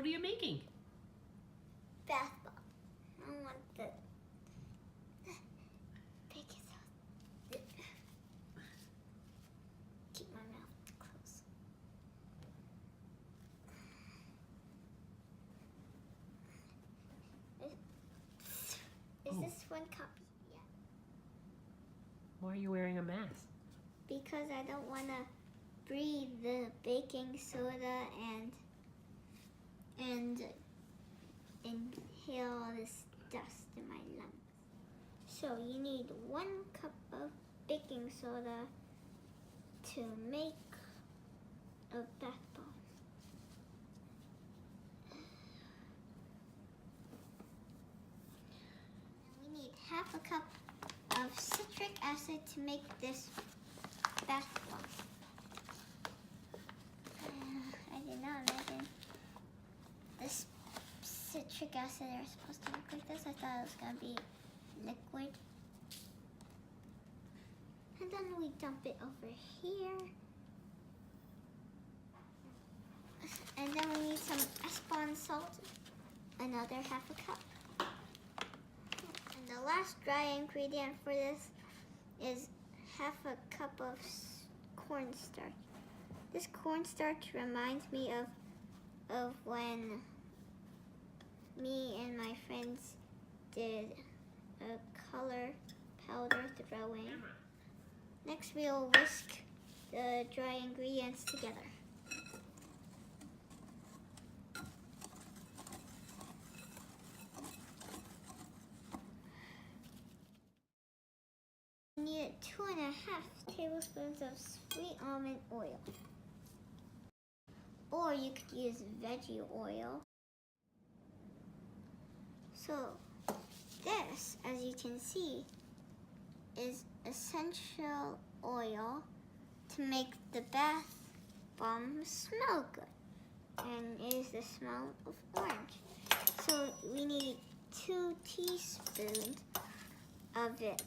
What are you making? Bath bomb. I want the baking soda. Keep my mouth closed. Is this one copy? Yeah. Why are you wearing a mask? Because I don't want to breathe the baking soda and inhale all this dust in my lungs. So you need 1 cup of baking soda to make a bath bomb. We need half a cup of citric acid to make this bath bomb. I did not imagine this citric acid are supposed to look like this. I thought it was going to be liquid. And then we dump it over here. And then we need some Espon salt, another half a cup. And the last dry ingredient for this is half a cup of cornstarch. This cornstarch reminds me of when me and my friends did a color powder throwing. Next we'll whisk the dry ingredients together. We need 2.5 tablespoons of sweet almond oil. Or you could use veggie oil. So this, as you can see, is essential oil to make the bath bomb smell good. And it is the smell of orange. So we need 2 teaspoons of it.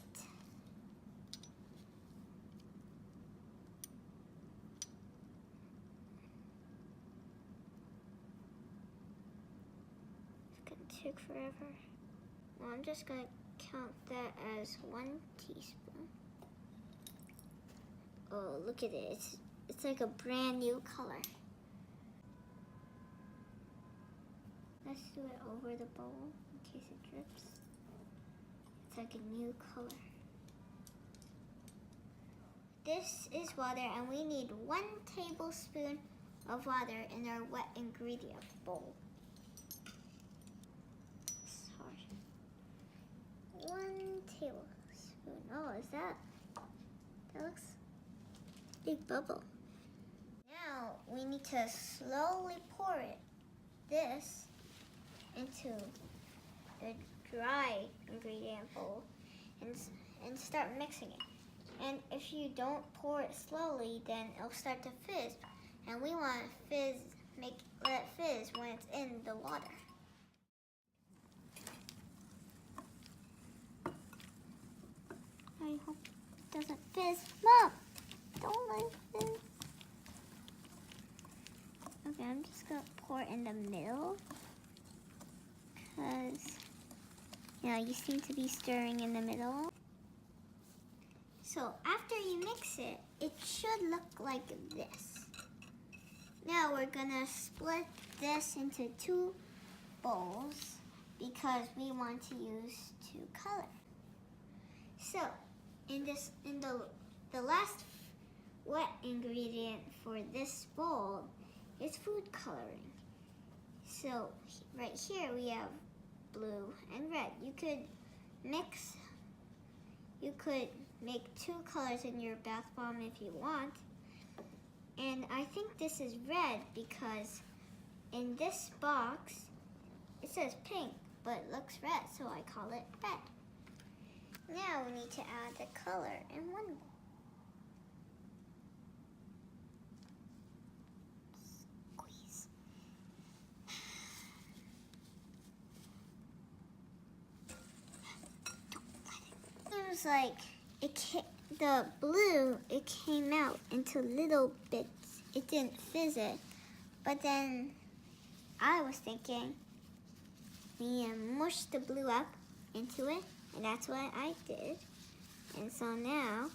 Took forever. Well, I'm just going to count that as 1 teaspoon. Oh, look at it. It's like a brand new color. Let's do it over the bowl in case it drips. It's like a new color. This is water, and we need 1 tablespoon of water in our wet ingredient bowl. 1 tablespoon. Oh, is that looks big bubble. Now we need to slowly pour this into the dry ingredient bowl and start mixing it. And if you don't pour it slowly, then it'll start to fizz. And we want let it fizz when it's in the water. I hope it doesn't fizz. Mom, don't let it fizz. Okay, I'm just going to pour it in the middle. Because, you seem to be stirring in the middle. So after you mix it, it should look like this. Now we're going to split this into 2 bowls because we want to use 2 colors. So, in the last wet ingredient for this bowl is food coloring. So right here we have blue and red. You could make 2 colors in your bath bomb if you want. And I think this is red because in this box it says pink, but it looks red, so I call it red. Now we need to add the color in 1 bowl. Squeeze. It was like the blue, it came out into little bits. It didn't fizz it, but then I was thinking we mush the blue up into it, and that's what I did. And so now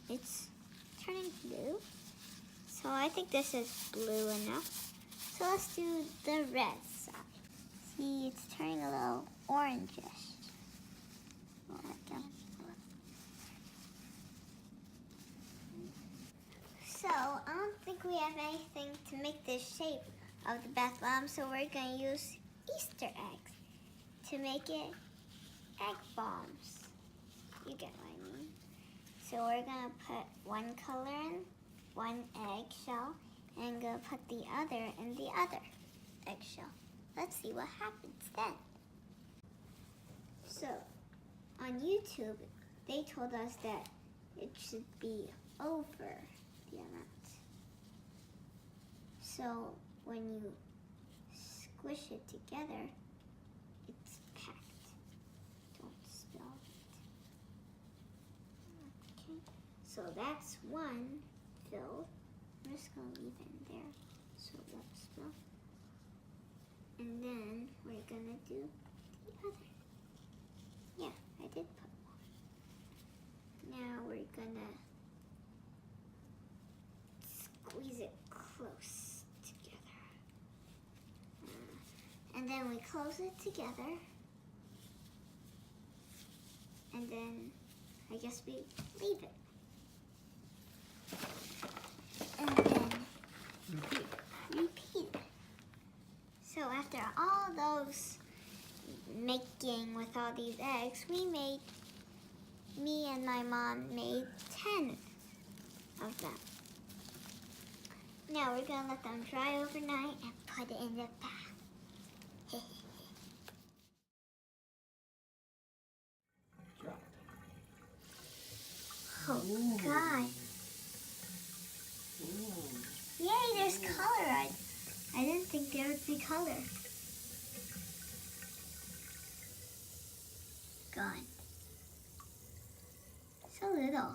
it's turning blue. So I think this is blue enough. So let's do the red side. See, it's turning a little orangish. So I don't think we have anything to make the shape of the Bethlehem, so we're going to use Easter eggs to make it egg bombs. You get what I mean. So we're going to put one color in one eggshell, and I'm going to put the other in the other eggshell. Let's see what happens then. So on YouTube, they told us that it should be over the amount. So when you squish it together, it's packed. Don't spill it. Okay, so that's one filled. I'm just gonna leave it in there so it won't spill. And then we're gonna do the other. Yeah, I did put one. Now we're gonna squeeze it close together. And then we close it together. And then I guess we leave it. And then we repeat it. So after all those making with all these eggs, me and my mom made 10 of them. Now we're gonna let them dry overnight and put it in the bath. Oh God. Yay, there's color. I didn't think there would be color. Gone. So little.